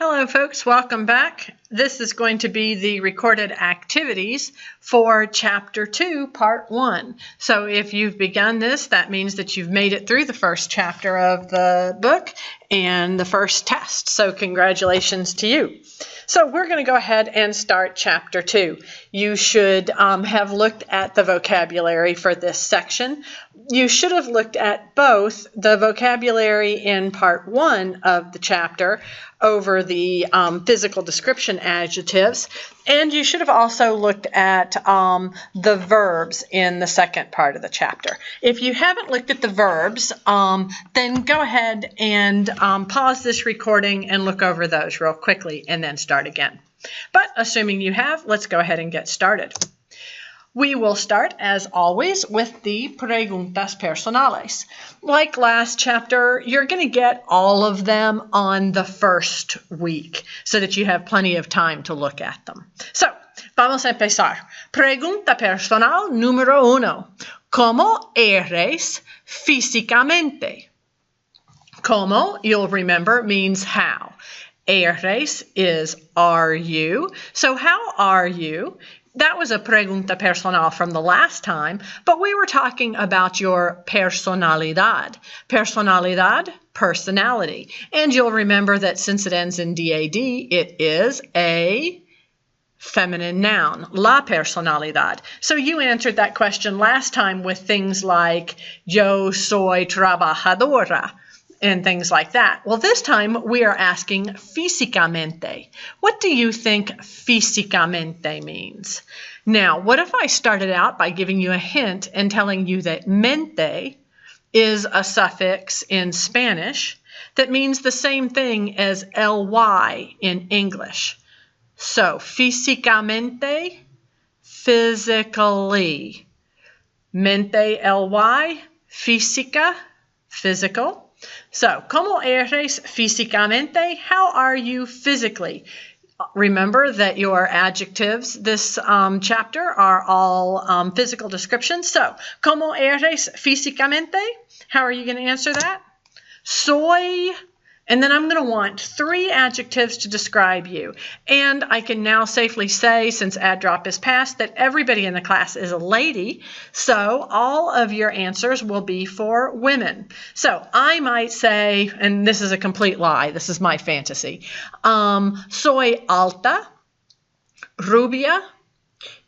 Hello folks, welcome back. This is going to be the recorded activities for Chapter 2, Part 1. So if you've begun this, that means that you've made it through the first chapter of the book and the first test. So congratulations to you. So we're going to go ahead and start Chapter 2. You should have looked at the vocabulary for this section. You should have looked at both the vocabulary in Part 1 of the chapter over the physical description adjectives, and you should have also looked at the verbs in the second part of the chapter. If you haven't looked at the verbs, then go ahead and pause this recording and look over those real quickly and then start again. But assuming you have, let's go ahead and get started. We will start, as always, with the preguntas personales. Like last chapter, you're going to get all of them on the first week so that you have plenty of time to look at them. So, vamos a empezar. Pregunta personal número 1. ¿Cómo eres físicamente? Como, you'll remember, means how. Eres is are you. So how are you? That was a pregunta personal from the last time, but we were talking about your personalidad. Personalidad, personality. And you'll remember that since it ends in DAD, it is a feminine noun, la personalidad. So you answered that question last time with things like yo soy trabajadora and things like that. Well, this time we are asking físicamente. What do you think físicamente means? Now, what if I started out by giving you a hint and telling you that mente is a suffix in Spanish that means the same thing as ly in English? So, físicamente, physically. Mente, ly, física, physical. So, ¿cómo eres físicamente? How are you physically? Remember that your adjectives this chapter are all physical descriptions. So, ¿cómo eres físicamente? How are you going to answer that? Soy, and then I'm going to want 3 adjectives to describe you. And I can now safely say, since add drop is past, that everybody in the class is a lady. So all of your answers will be for women. So I might say, and this is a complete lie, this is my fantasy, soy alta, rubia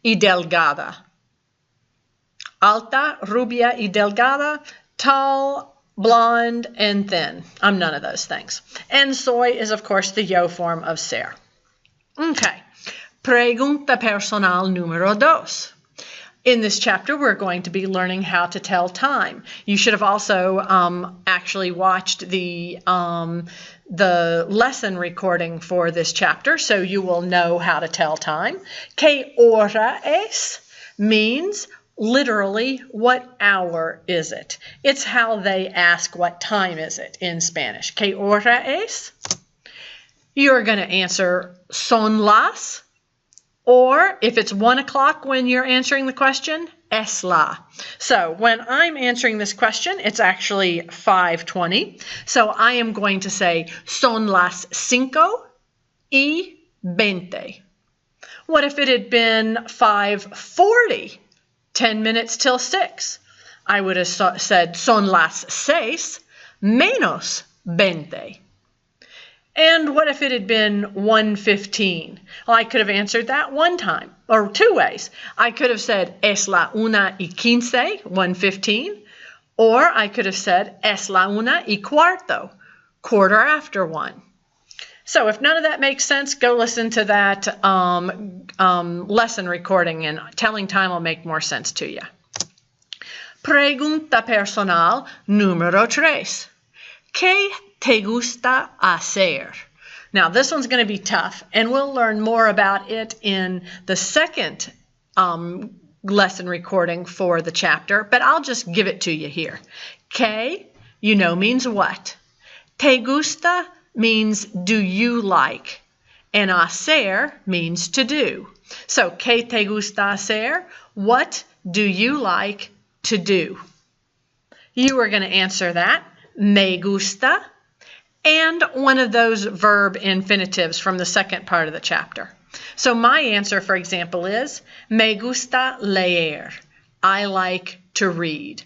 y delgada. Alta, rubia y delgada, tall, blonde, and thin. I'm none of those things. And soy is, of course, the yo form of ser. Okay. Pregunta personal número 2. In this chapter, we're going to be learning how to tell time. You should have also actually watched the lesson recording for this chapter, so you will know how to tell time. ¿Qué hora es? Means literally, what hour is it? It's how they ask what time is it in Spanish. ¿Qué hora es? You're going to answer son las, or if it's 1 o'clock when you're answering the question, es la. So when I'm answering this question, it's actually 5:20. So I am going to say son las 5:20. What if it had been 5:40? 10 minutes till 6. I would have said son las 6:20. And what if it had been 1:15? Well, I could have answered that one time, or 2 ways. I could have said es la 1:15, 1:15, or I could have said es la 1:15, quarter after 1. So if none of that makes sense, go listen to that lesson recording, and telling time will make more sense to you. Pregunta personal número 3. ¿Qué te gusta hacer? Now this one's going to be tough, and we'll learn more about it in the second lesson recording for the chapter, but I'll just give it to you here. ¿Qué, you know, means what? Te gusta means do you like, and hacer means to do. So, ¿qué te gusta hacer? What do you like to do? You are going to answer that. Me gusta, and one of those verb infinitives from the second part of the chapter. So my answer, for example, is me gusta leer. I like to read.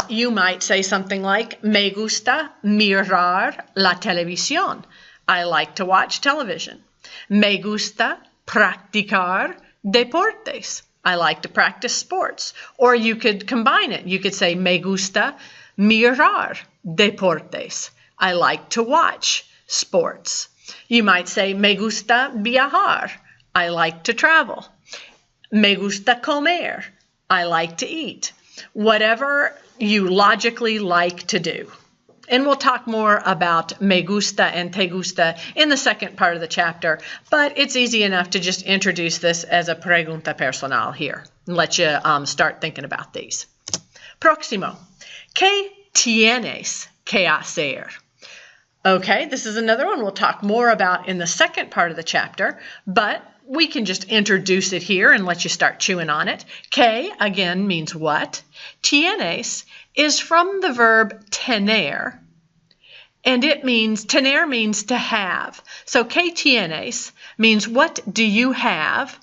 You might say something like me gusta mirar la televisión. I like to watch television. Me gusta practicar deportes. I like to practice sports. Or you could combine it. You could say me gusta mirar deportes. I like to watch sports. You might say me gusta viajar. I like to travel. Me gusta comer. I like to eat. Whatever you logically like to do. And we'll talk more about me gusta and te gusta in the second part of the chapter, but it's easy enough to just introduce this as a pregunta personal here and let you start thinking about these. Próximo. ¿Qué tienes que hacer? Okay, this is another one we'll talk more about in the second part of the chapter, but we can just introduce it here and let you start chewing on it. Que, again, means what. Tienes is from the verb tener, and it means, tener means to have. So que tienes means what do you have,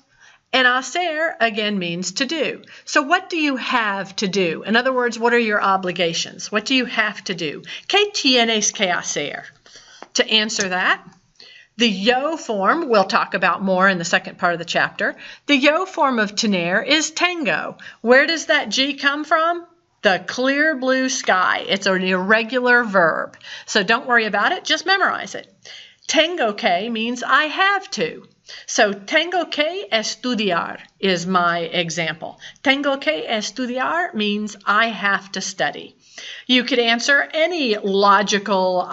and hacer, again, means to do. So what do you have to do? In other words, what are your obligations? What do you have to do? Que tienes que hacer? To answer that, the yo form, we'll talk about more in the second part of the chapter. The yo form of tener is tengo. Where does that G come from? The clear blue sky. It's an irregular verb. So don't worry about it, just memorize it. Tengo que means I have to. So tengo que estudiar is my example. Tengo que estudiar means I have to study. You could answer any logical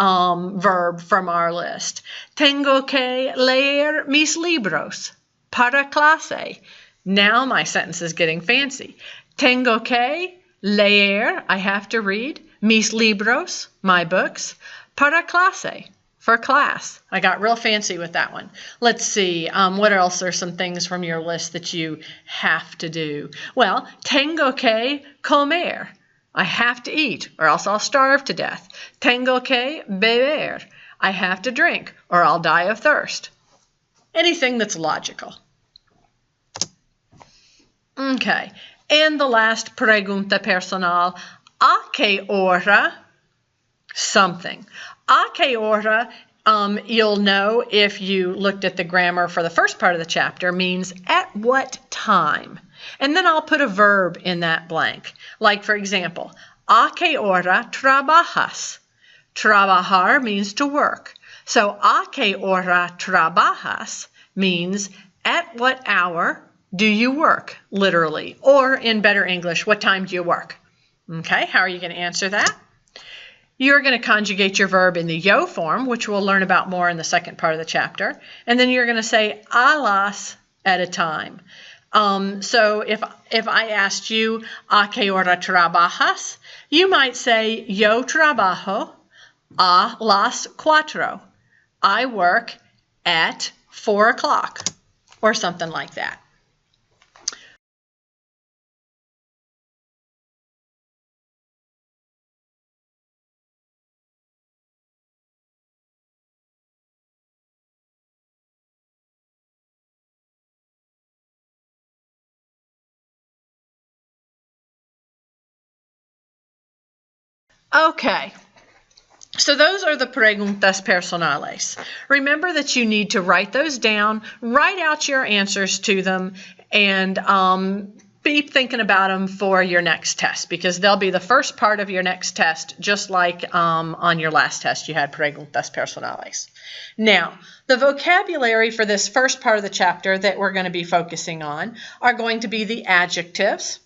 verb from our list. Tengo que leer mis libros para clase. Now my sentence is getting fancy. Tengo que leer, I have to read, mis libros, my books, para clase, for class. I got real fancy with that one. Let's see, what else are some things from your list that you have to do? Well, tengo que comer. I have to eat, or else I'll starve to death. Tengo que beber. I have to drink, or I'll die of thirst. Anything that's logical. Okay, and the last pregunta personal. ¿A qué hora? Something. ¿A qué hora? You'll know if you looked at the grammar for the first part of the chapter, means at what time. And then I'll put a verb in that blank. Like, for example, ¿a qué hora trabajas? Trabajar means to work. So, ¿a qué hora trabajas? Means at what hour do you work, literally. Or in better English, what time do you work? Okay, how are you going to answer that? You're going to conjugate your verb in the yo form, which we'll learn about more in the second part of the chapter. And then you're going to say a las at a time. So if I asked you, ¿a qué hora trabajas? You might say, yo trabajo a las 4. I work at 4 o'clock, or something like that. Okay, so those are the preguntas personales. Remember that you need to write those down, write out your answers to them, and be thinking about them for your next test, because they'll be the first part of your next test, just like on your last test you had preguntas personales. Now, the vocabulary for this first part of the chapter that we're going to be focusing on are going to be the adjectives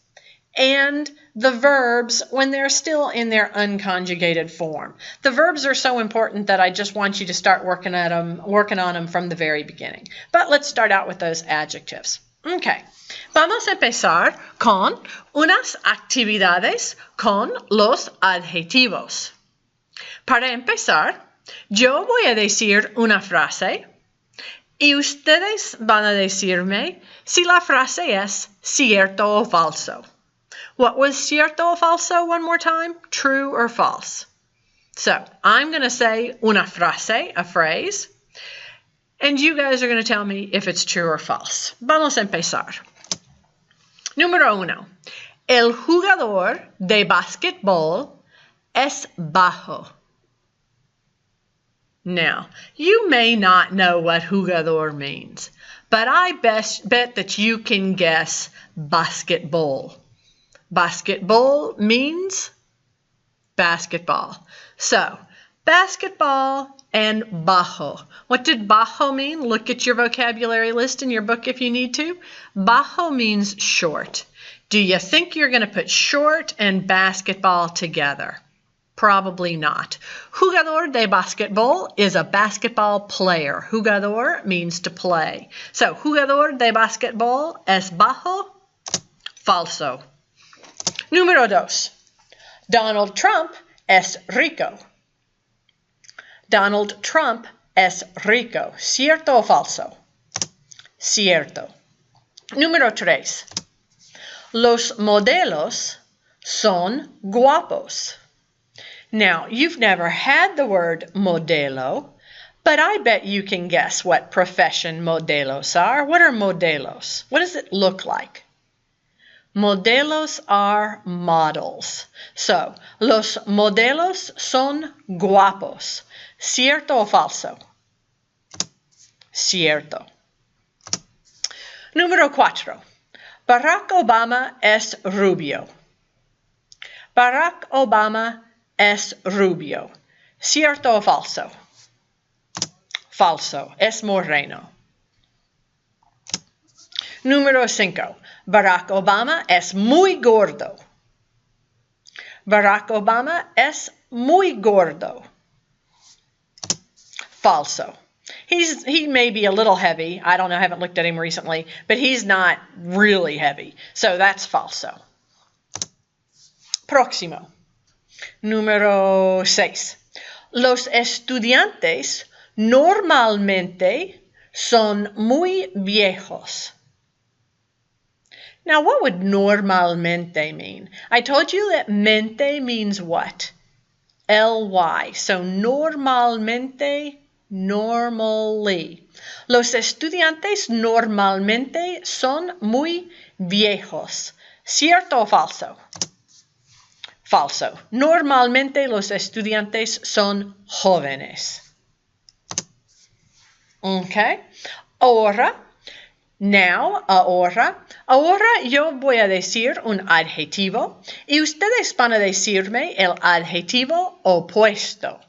and the verbs when they're still in their unconjugated form. The verbs are so important that I just want you to start working on them from the very beginning. But let's start out with those adjectives. Okay, vamos a empezar con unas actividades con los adjetivos. Para empezar, yo voy a decir una frase y ustedes van a decirme si la frase es cierto o falso. What was cierto o falso one more time? True or false? So I'm going to say una frase, a phrase, and you guys are going to tell me if it's true or false. Vamos a empezar. Número 1. El jugador de basquetbol es bajo. Now, you may not know what jugador means, but I bet that you can guess basketball. Basketball means basketball. So, basketball and bajo. What did bajo mean? Look at your vocabulary list in your book if you need to. Bajo means short. Do you think you're going to put short and basketball together? Probably not. Jugador de basquetbol is a basketball player. Jugador means to play. So, jugador de basquetbol es bajo? Falso. Número 2. Donald Trump es rico. Donald Trump es rico. ¿Cierto o falso? Cierto. Número 3. Los modelos son guapos. Now, you've never had the word modelo, but I bet you can guess what profession modelos are. What are modelos? What does it look like? Modelos are models. So, los modelos son guapos. ¿Cierto o falso? Cierto. Número 4. Barack Obama es rubio. Barack Obama es rubio. ¿Cierto o falso? Falso. Es moreno. Número 5. Barack Obama es muy gordo. Barack Obama es muy gordo. Falso. He may be a little heavy. I don't know. I haven't looked at him recently, but he's not really heavy. So that's falso. Próximo. Número 6. Los estudiantes normalmente son muy viejos. Now, what would normalmente mean? I told you that mente means what? L-Y. So normalmente, normally. Los estudiantes normalmente son muy viejos. ¿Cierto o falso? Falso. Normalmente los estudiantes son jóvenes. Okay. Ahora yo voy a decir un adjetivo y ustedes van a decirme el adjetivo opuesto.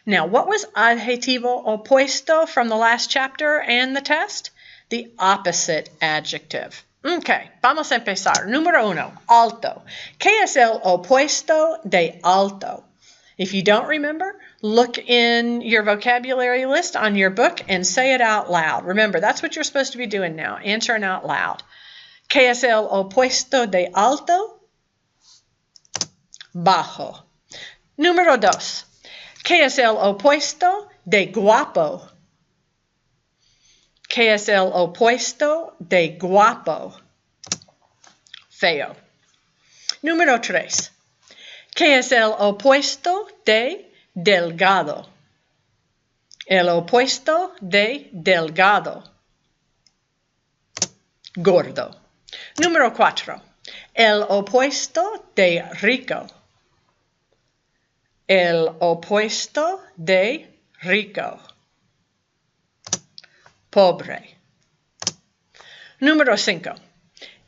Now, what was adjetivo opuesto from the last chapter and the test? The opposite adjective. Okay, vamos a empezar. Número 1, alto. ¿Qué es el opuesto de alto? If you don't remember, look in your vocabulary list on your book and say it out loud. Remember, that's what you're supposed to be doing now, answering out loud. ¿Qué es el opuesto de alto? Bajo. Número 2. ¿Qué es el opuesto de guapo? ¿Qué es el opuesto de guapo? Feo. Número 3. ¿Qué es el opuesto de delgado? El opuesto de delgado. Gordo. Número 4. El opuesto de rico. El opuesto de rico. Pobre. Número 5.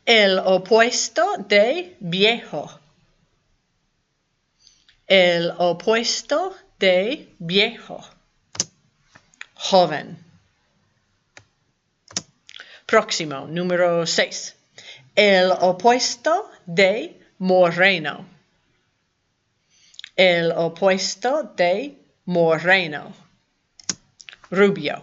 El opuesto de viejo. El opuesto de viejo. Joven. Próximo, número 6. El opuesto de moreno. El opuesto de moreno. Rubio.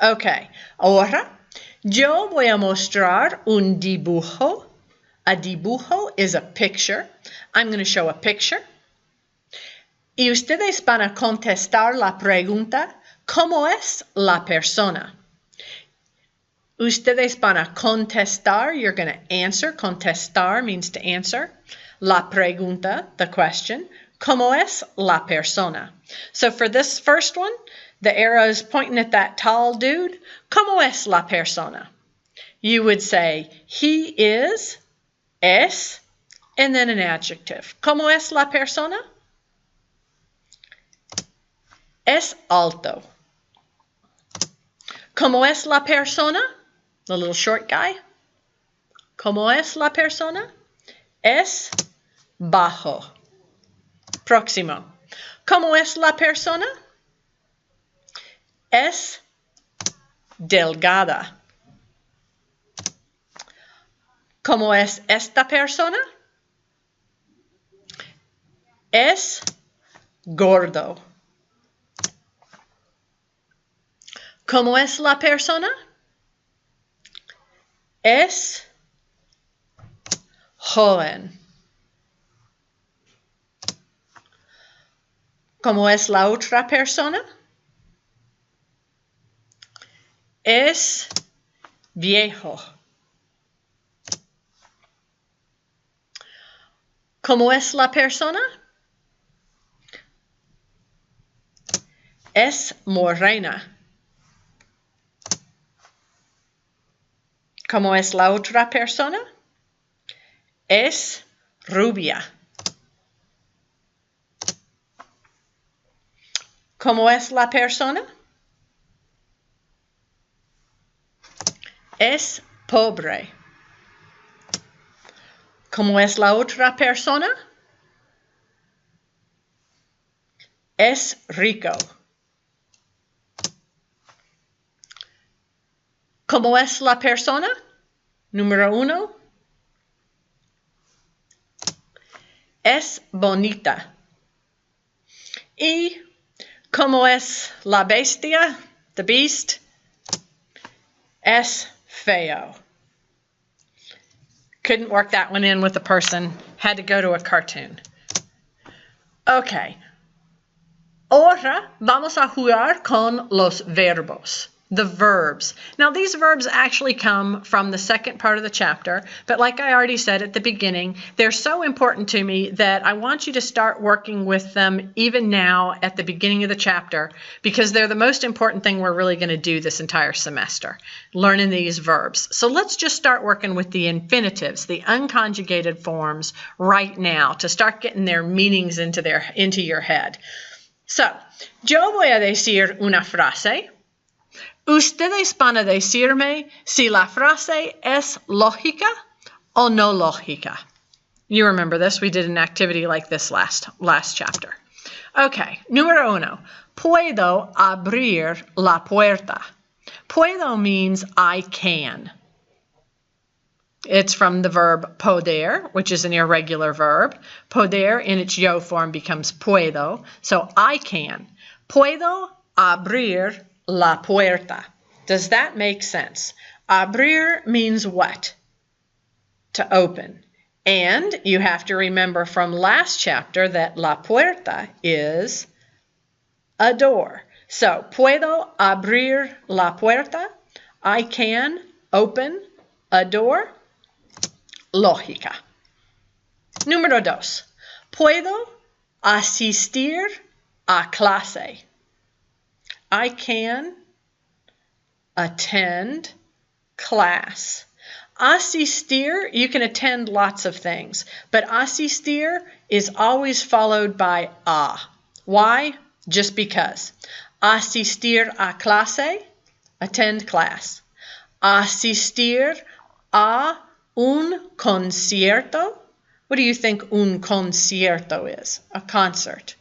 Okay, ahora yo voy a mostrar un dibujo. A dibujo is a picture. I'm going to show a picture. Y ustedes van a contestar la pregunta, ¿cómo es la persona? Ustedes van a contestar, you're going to answer. Contestar means to answer. La pregunta, the question. ¿Cómo es la persona? So for this first one, the arrow's pointing at that tall dude. ¿Cómo es la persona? You would say, he is, es, and then an adjective. ¿Cómo es la persona? Es alto. ¿Cómo es la persona? The little short guy. ¿Cómo es la persona? Es bajo. Próximo. ¿Cómo es la persona? Es delgada. ¿Cómo es esta persona? Es gordo. ¿Cómo es la persona? Es joven. ¿Cómo es la otra persona? Es viejo. ¿Cómo es la persona? Es morena. ¿Cómo es la otra persona? Es rubia. ¿Cómo es la persona? Es pobre. ¿Cómo es la otra persona? Es rico. ¿Cómo es la persona? Número 1. Es bonita. ¿Y cómo es la bestia? The beast. Es feo. Couldn't work that one in with a person. Had to go to a cartoon. Okay. Ahora vamos a jugar con los verbos. The verbs. Now these verbs actually come from the second part of the chapter, but like I already said at the beginning, they're so important to me that I want you to start working with them even now at the beginning of the chapter, because they're the most important thing we're really going to do this entire semester, learning these verbs. So let's just start working with the infinitives, the unconjugated forms right now to start getting their meanings into your head. So, yo voy a decir una frase. Ustedes van a decirme si la frase es lógica o no lógica. You remember this. We did an activity like this last chapter. Okay, número 1. Puedo abrir la puerta. Puedo means I can. It's from the verb poder, which is an irregular verb. Poder in its yo form becomes puedo. So I can. Puedo abrir la puerta. Does that make sense? Abrir means what? To open. And you have to remember from last chapter that la puerta is a door. So, puedo abrir la puerta. I can open a door. Lógica. Número 2. Puedo asistir a clase. I can attend class. Asistir, you can attend lots of things, but asistir is always followed by a. Why? Just because. Asistir a clase, attend class. Asistir a un concierto. What do you think un concierto is? A concert.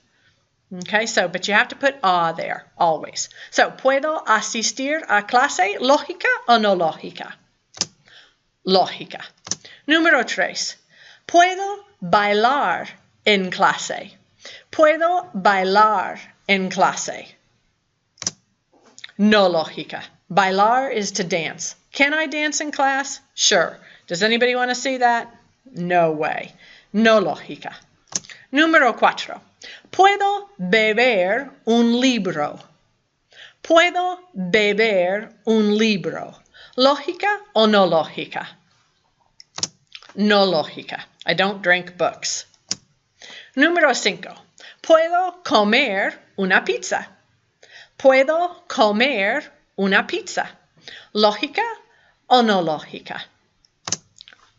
Okay, so, but you have to put a there, always. So, ¿puedo asistir a clase? ¿Lógica o no lógica? Lógica. Número 3. ¿Puedo bailar en clase? ¿Puedo bailar en clase? No lógica. Bailar is to dance. Can I dance in class? Sure. Does anybody want to see that? No way. No lógica. Número 4. ¿Puedo beber un libro? ¿Puedo beber un libro? ¿Lógica o no lógica? No lógica. I don't drink books. Número 5. Puedo comer una pizza. Puedo comer una pizza. ¿Lógica o no lógica?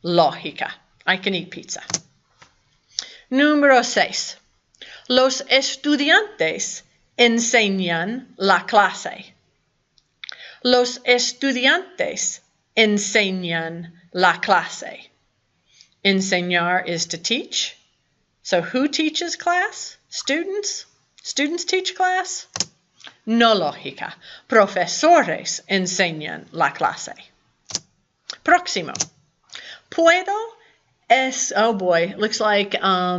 Lógica. I can eat pizza. Número 6. Los estudiantes enseñan la clase. Los estudiantes enseñan la clase. Enseñar is to teach. So who teaches class? Students? Students teach class? No lógica. Profesores enseñan la clase. Próximo. Puedo oh boy, looks like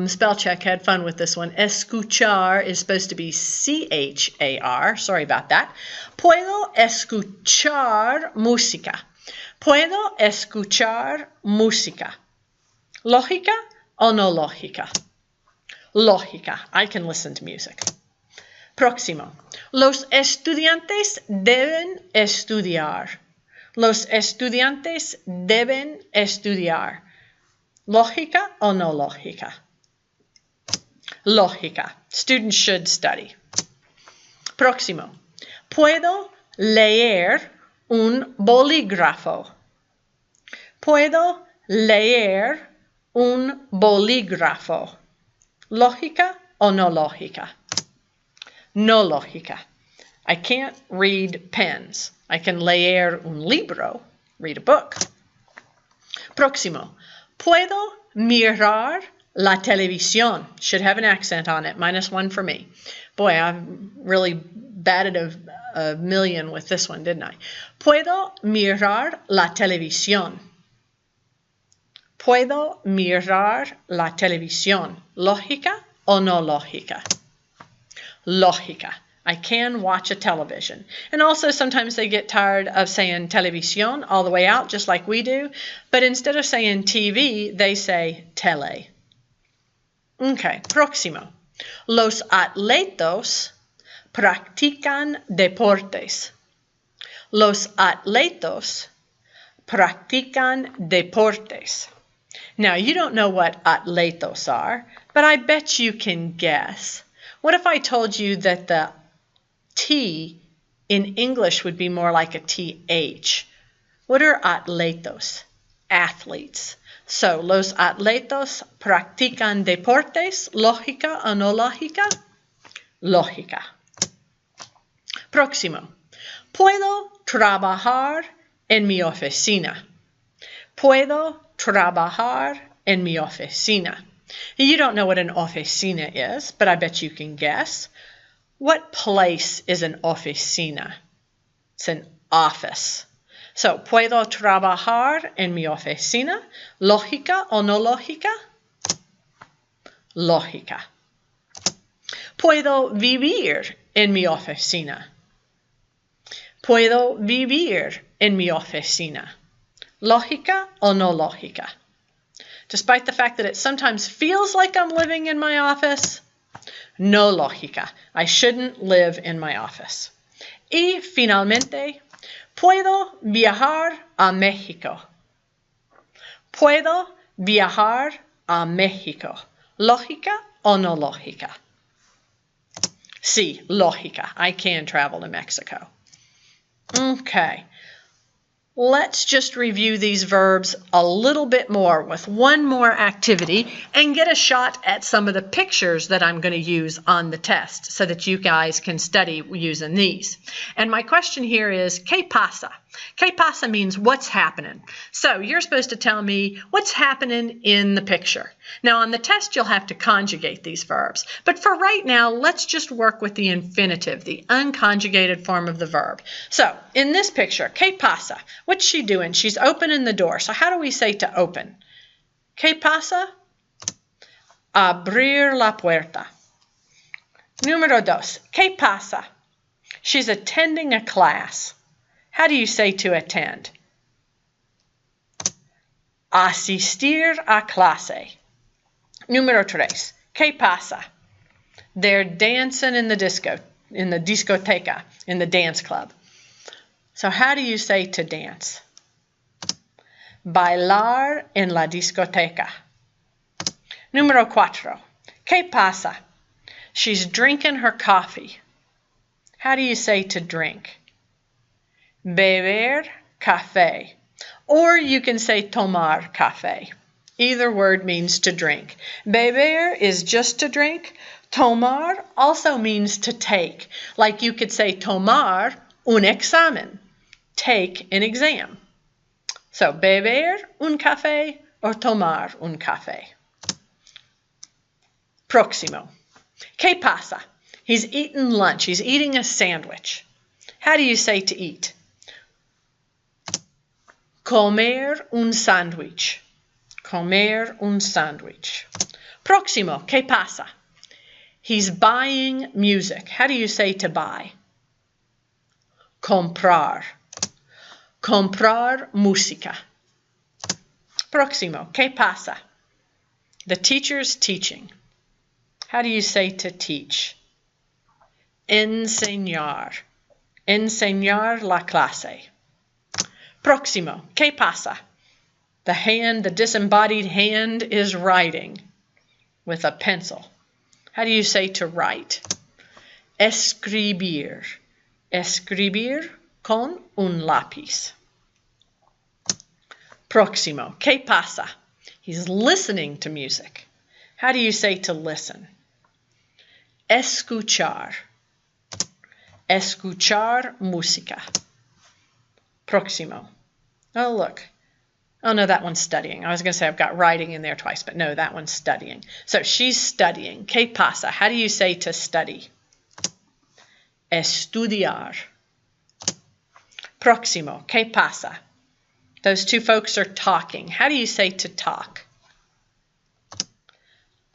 spell check had fun with this one. Escuchar is supposed to be C-H-A-R. Sorry about that. Puedo escuchar música. Puedo escuchar música. ¿Lógica o no lógica? Lógica. I can listen to music. Próximo. Los estudiantes deben estudiar. Los estudiantes deben estudiar. ¿Lógica o no lógica? Lógica. Students should study. Próximo. Puedo leer un bolígrafo. Puedo leer un bolígrafo. ¿Lógica o no lógica? No lógica. I can't read pens. I can leer un libro, read a book. Próximo. Puedo mirar la televisión. Should have an accent on it. -1 for me. Boy, I really batted a million with this one, didn't I? Puedo mirar la televisión. Puedo mirar la televisión. ¿Lógica o no lógica? Lógica. I can watch a television. And also sometimes they get tired of saying televisión all the way out, just like we do. But instead of saying TV, they say tele. Okay, próximo. Los atletas practican deportes. Los atletas practican deportes. Now, you don't know what atletas are, but I bet you can guess. What if I told you that the T in English would be more like a TH? What are atletas? Athletes. So, los atletas practican deportes. ¿Lógica o no lógica? Lógica. Próximo. Puedo trabajar en mi oficina. Puedo trabajar en mi oficina. You don't know what an oficina is, but I bet you can guess. What place is an oficina? It's an office. So, ¿puedo trabajar en mi oficina? ¿Lógica o no lógica? Lógica. ¿Puedo vivir en mi oficina? ¿Puedo vivir en mi oficina? ¿Lógica o no lógica? Despite the fact that it sometimes feels like I'm living in my office, no lógica. I shouldn't live in my office. Y finalmente, puedo viajar a México. Puedo viajar a México. ¿Lógica o no lógica? Sí, lógica. I can travel to Mexico. Okay. Let's just review these verbs a little bit more with one more activity and get a shot at some of the pictures that I'm going to use on the test so that you guys can study using these. And my question here is, ¿qué pasa? ¿Qué pasa means what's happening. So you're supposed to tell me what's happening in the picture. Now on the test you'll have to conjugate these verbs. But for right now, let's just work with the infinitive, the unconjugated form of the verb. So in this picture, ¿qué pasa? What's she doing? She's opening the door. So how do we say to open? ¿Qué pasa? Abrir la puerta. Número 2. ¿Qué pasa? She's attending a class. How do you say to attend? Asistir a clase. Número 3. ¿Qué pasa? They're dancing in the disco, in the discoteca, in the dance club. So how do you say to dance? Bailar en la discoteca. Número 4. ¿Qué pasa? She's drinking her coffee. How do you say to drink? Beber café. Or you can say tomar café. Either word means to drink. Beber is just to drink. Tomar also means to take. Like you could say tomar un examen. Take an exam. So beber un café or tomar un café. Próximo. ¿Qué pasa? He's eating lunch. He's eating a sandwich. How do you say to eat? Comer un sándwich. Comer un sándwich. Próximo. ¿Qué pasa? He's buying music. How do you say to buy? Comprar. Comprar música. Próximo. ¿Qué pasa? The teacher's teaching. How do you say to teach? Enseñar. Enseñar la clase. Próximo. ¿Qué pasa? The disembodied hand is writing with a pencil. How do you say to write? Escribir. Escribir con un lápiz. Próximo. ¿Qué pasa? He's listening to music. How do you say to listen? Escuchar. Escuchar música. Próximo. Oh, look. Oh, no, that one's studying. I was going to say I've got writing in there twice, but no, that one's studying. So she's studying. ¿Qué pasa? How do you say to study? Estudiar. Próximo. ¿Qué pasa? Those two folks are talking. How do you say to talk?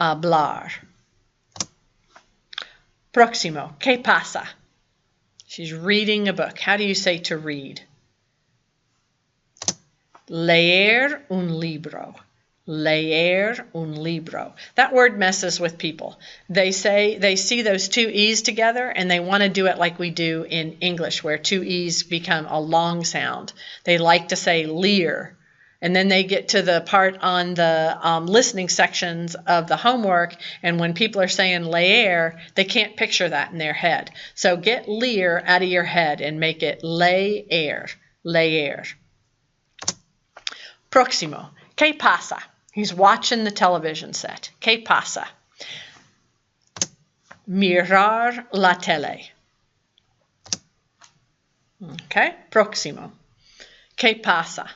Hablar. Próximo. ¿Qué pasa? She's reading a book. How do you say to read? Leer un libro. Leer un libro. That word messes with people. They see those two E's together and they want to do it like we do in English where two E's become a long sound. They like to say leer. And then they get to the part on the listening sections of the homework, and when people are saying leer, they can't picture that in their head. So get leer out of your head and make it leer. Leer. Próximo. ¿Qué pasa? He's watching the television set. ¿Qué pasa? Mirar la tele. Okay. Próximo. ¿Qué pasa?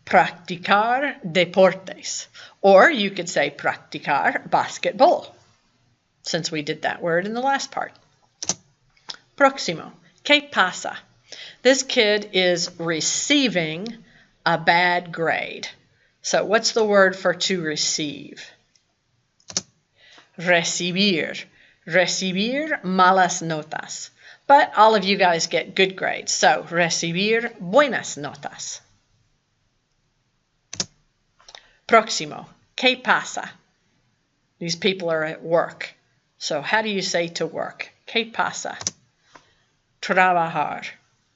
Practicar deportes. Or you could say practicar basketball, since we did that word in the last part. Próximo. ¿Qué pasa? This kid is receiving a bad grade. So what's the word for to receive? Recibir. Recibir malas notas. But all of you guys get good grades. So recibir buenas notas. Próximo. ¿Qué pasa? These people are at work. So how do you say to work? ¿Qué pasa? Trabajar.